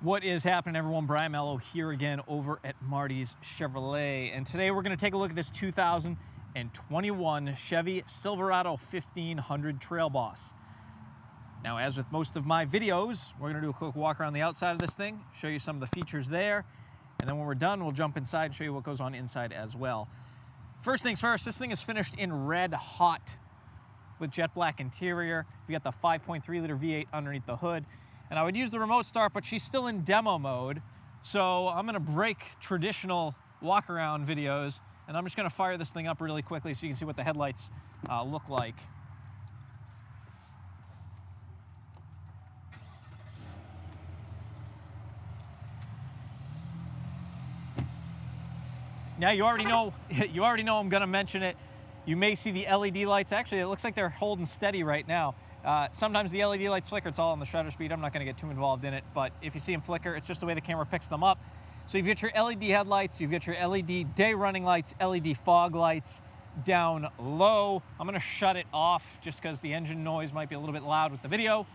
What is happening, everyone? Brian Mello here again over at Martys Chevrolet, and today we're going to take a look at this 2021 Chevy Silverado 1500 Trail Boss. Now, as with most of my videos, we're going to do a quick walk around the outside of this thing, show you some of the features there, and then when we're done, we'll jump inside and show you what goes on inside as well. First things first, this thing is finished in red hot with jet black interior. You got the 5.3 liter V8 underneath the hood. And I would use the remote start, but she's still in demo mode. So I'm gonna break traditional walk around videos, and I'm just gonna fire this thing up really quickly so you can see what the headlights look like. Now you already know I'm gonna mention it. You may see the LED lights. Actually, it looks like they're holding steady right now. Sometimes the LED lights flicker. It's all on the shutter speed. I'm not going to get too involved in it, but if you see them flicker, it's just the way the camera picks them up. So you've got your LED headlights, you've got your LED day running lights, LED fog lights down low. I'm going to shut it off just because the engine noise might be a little bit loud with the video.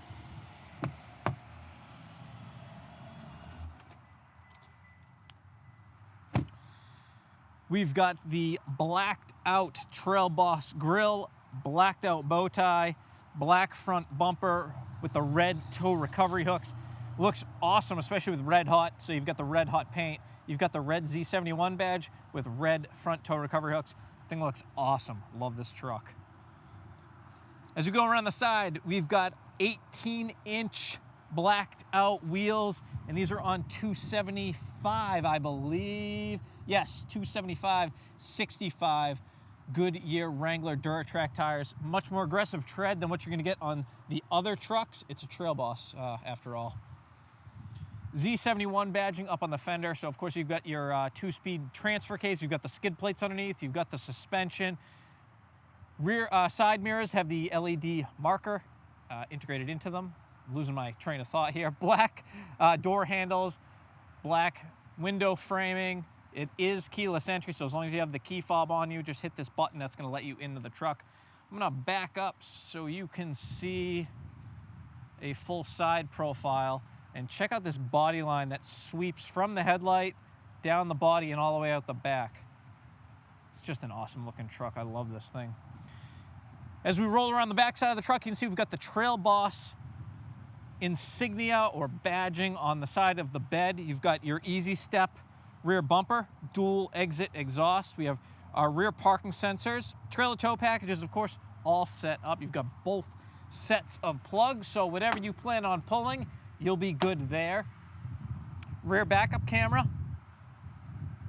We've got the blacked out Trail Boss grille, blacked out bow tie, black front bumper with the red tow recovery hooks. Looks awesome, especially with red hot. So you've got the red hot paint. You've got the red Z71 badge with red front tow recovery hooks. Thing looks awesome. Love this truck. As we go around the side, we've got 18-inch blacked out wheels, and these are on 275, I believe. Yes, 275, 65. Goodyear Wrangler Duratrac tires. Much more aggressive tread than what you're going to get on the other trucks. It's a Trail Boss after all. Z71 badging up on the fender. So of course you've got your 2-speed transfer case. You've got the skid plates underneath. You've got the suspension. Rear side mirrors have the LED marker integrated into them. I'm losing my train of thought here. Black door handles, black window framing. It is keyless entry, so as long as you have the key fob on you, just hit this button. That's going to let you into the truck. I'm going to back up so you can see a full side profile, and check out this body line that sweeps from the headlight down the body and all the way out the back. It's just an awesome looking truck. I love this thing. As we roll around the back side of the truck, you can see we've got the Trail Boss insignia or badging on the side of the bed. You've got your easy step rear bumper, dual exit exhaust. We have our rear parking sensors. Trailer tow package is, of course, all set up. You've got both sets of plugs, so whatever you plan on pulling, you'll be good there. Rear backup camera.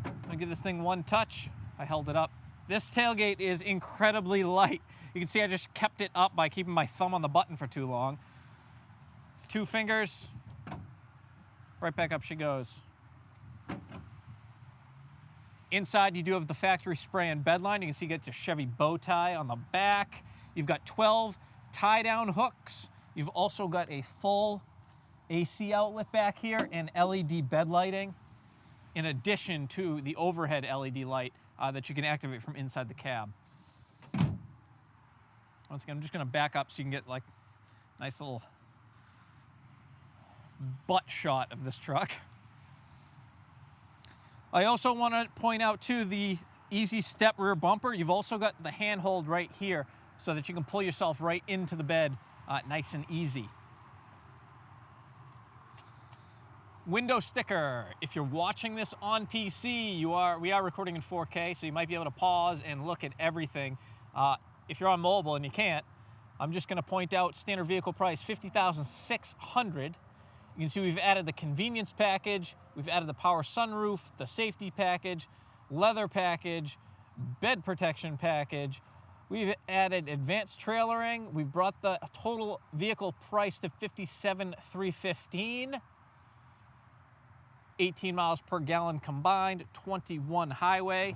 I'm gonna give this thing one touch. I held it up. This tailgate is incredibly light. You can see I just kept it up by keeping my thumb on the button for too long. 2 fingers, right back up she goes. Inside, you do have the factory spray and bed line. You can see you get your Chevy bow tie on the back. You've got 12 tie-down hooks. You've also got a full AC outlet back here and LED bed lighting, in addition to the overhead LED light that you can activate from inside the cab. Once again, I'm just going to back up so you can get like a nice little butt shot of this truck. I also want to point out too the easy step rear bumper. You've also got the handhold right here so that you can pull yourself right into the bed nice and easy. Window sticker. If you're watching this on PC, we are recording in 4K, so you might be able to pause and look at everything. If you're on mobile and you can't, I'm just going to point out standard vehicle price $50,600. You can see we've added the convenience package, we've added the power sunroof, the safety package, leather package, bed protection package. We've added advanced trailering. We brought the total vehicle price to $57,315. 18 miles per gallon combined, 21 highway.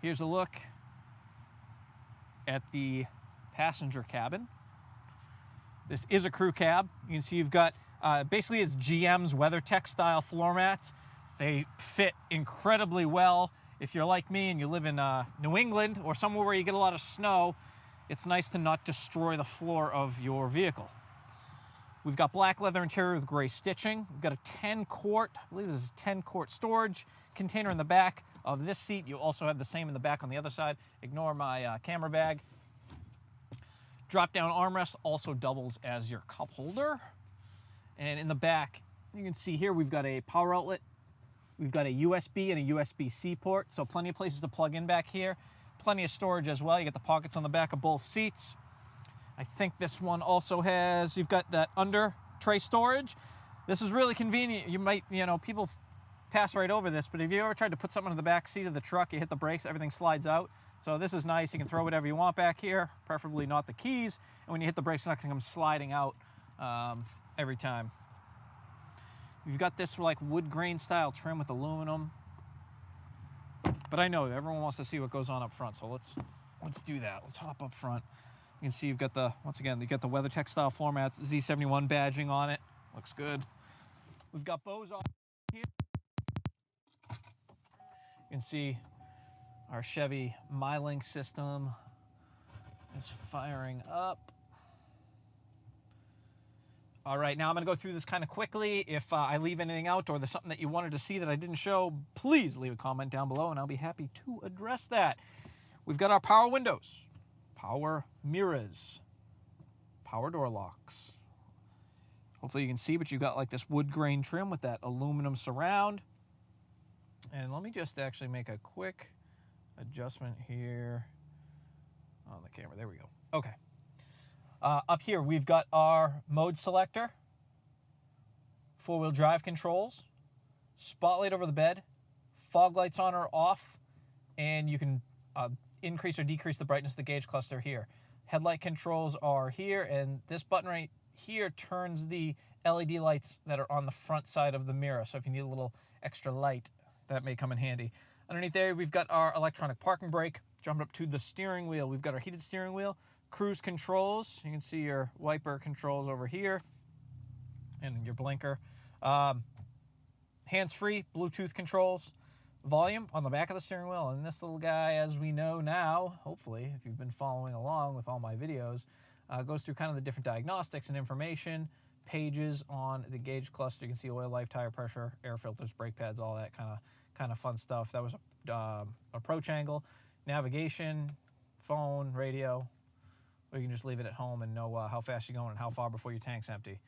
Here's a look at the passenger cabin. This is a crew cab. You can see you've got, basically it's GM's WeatherTech style floor mats. They fit incredibly well. If you're like me and you live in New England or somewhere where you get a lot of snow, it's nice to not destroy the floor of your vehicle. We've got black leather interior with gray stitching. We've got a 10-quart, I believe this is 10-quart storage container in the back of this seat. You also have the same in the back on the other side. Ignore my camera bag. Drop-down armrest also doubles as your cup holder. And in the back, you can see here we've got a power outlet. We've got a USB and a USB-C port, so plenty of places to plug in back here. Plenty of storage as well. You got the pockets on the back of both seats. I think this one also has, you've got that under tray storage. This is really convenient. You might, people pass right over this, but if you ever tried to put something in the back seat of the truck, you hit the brakes, everything slides out. So this is nice. You can throw whatever you want back here, preferably not the keys. And when you hit the brakes, it's not going to come sliding out every time. You've got this like wood grain style trim with aluminum. But I know everyone wants to see what goes on up front, so let's do that. Let's hop up front. You can see you've got the, once again, you got the WeatherTech style floor mats, Z71 badging on it. Looks good. We've got Bose off here. You can see our Chevy Mylink system is firing up. All right, now I'm gonna go through this kind of quickly. If I leave anything out or there's something that you wanted to see that I didn't show, please leave a comment down below and I'll be happy to address that. We've got our power windows, power mirrors, power door locks. Hopefully you can see, but you've got like this wood grain trim with that aluminum surround. And let me just actually make a quick adjustment here on the camera. There we go. Okay. Up here, we've got our mode selector, four-wheel drive controls, spotlight over the bed, fog lights on or off, and you can increase or decrease the brightness of the gauge cluster here. Headlight controls are here, and this button right here turns the LED lights that are on the front side of the mirror. So if you need a little extra light, that may come in handy. Underneath there, we've got our electronic parking brake. Jumping up to the steering wheel, we've got our heated steering wheel, cruise controls. You can see your wiper controls over here and your blinker. Hands-free Bluetooth controls. Volume on the back of the steering wheel. And this little guy, as we know now, hopefully, if you've been following along with all my videos, goes through kind of the different diagnostics and information pages on the gauge cluster. You can see oil, life, tire pressure, air filters, brake pads, all that kind of fun stuff. That was approach angle, navigation, phone, radio. Or you can just leave it at home and know how fast you're going and how far before your tank's empty.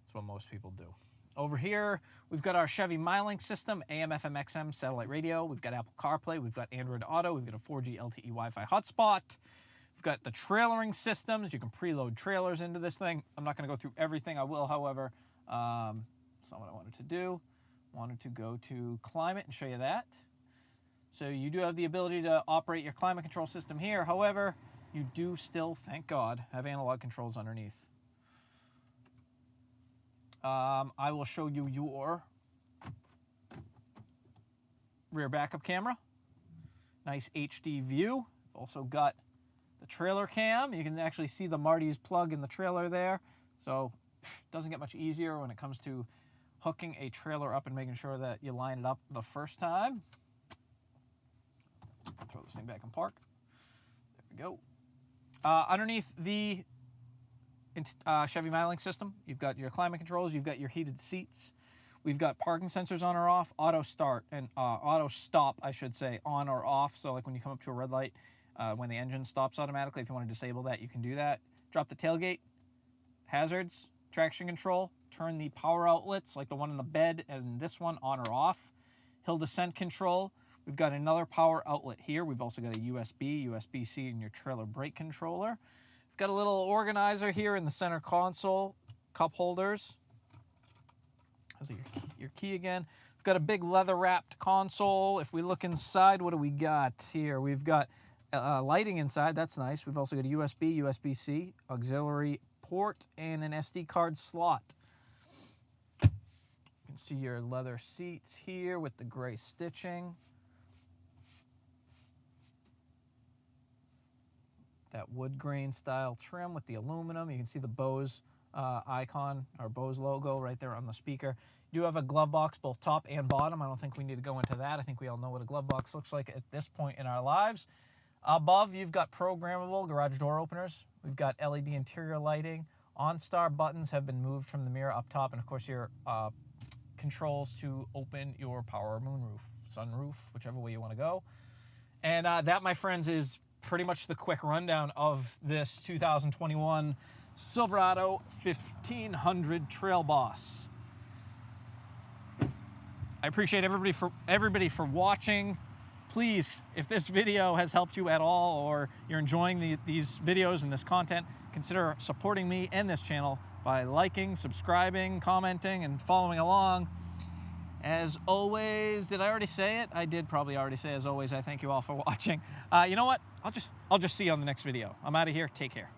That's what most people do. Over here, we've got our Chevy Mylink system, AM, FM, XM, satellite radio. We've got Apple CarPlay. We've got Android Auto. We've got a 4G LTE Wi-Fi hotspot. We've got the trailering systems. You can preload trailers into this thing. I'm not going to go through everything. I will, however. That's not what I wanted to do. Wanted to go to climate and show you that. So you do have the ability to operate your climate control system here. However, you do still, thank God, have analog controls underneath. I will show you your rear backup camera. Nice HD view. Also got the trailer cam. You can actually see the Martys plug in the trailer there. So it doesn't get much easier when it comes to hooking a trailer up and making sure that you line it up the first time. Throw this thing back in park. There we go. Underneath the Chevy Mylink system, you've got your climate controls, you've got your heated seats, we've got parking sensors on or off, auto start, and auto stop, I should say, on or off. So like when you come up to a red light, when the engine stops automatically, if you want to disable that, you can do that. Drop the tailgate, hazards, traction control, turn the power outlets, like the one in the bed and this one, on or off. Hill descent control. We've got another power outlet here. We've also got a USB, USB-C, and your trailer brake controller. We've got a little organizer here in the center console, cup holders. There's your key again. We've got a big leather-wrapped console. If we look inside, what do we got here? We've got lighting inside. That's nice. We've also got a USB, USB-C, auxiliary port, and an SD card slot. You can see your leather seats here with the gray stitching. That wood grain style trim with the aluminum. You can see the Bose icon, or Bose logo right there on the speaker. You do have a glove box, both top and bottom. I don't think we need to go into that. I think we all know what a glove box looks like at this point in our lives. Above, you've got programmable garage door openers. We've got LED interior lighting, OnStar buttons have been moved from the mirror up top, and of course your controls to open your power moonroof, sunroof, whichever way you want to go. And that, my friends, is pretty much the quick rundown of this 2021 Silverado 1500 Trail Boss. I appreciate everybody for watching. Please, if this video has helped you at all, or you're enjoying these videos and this content, consider supporting me and this channel by liking, subscribing, commenting, and following along. As always, did I already say it? I did probably already say, as always, I thank you all for watching. You know what? I'll just see you on the next video. I'm out of here. Take care.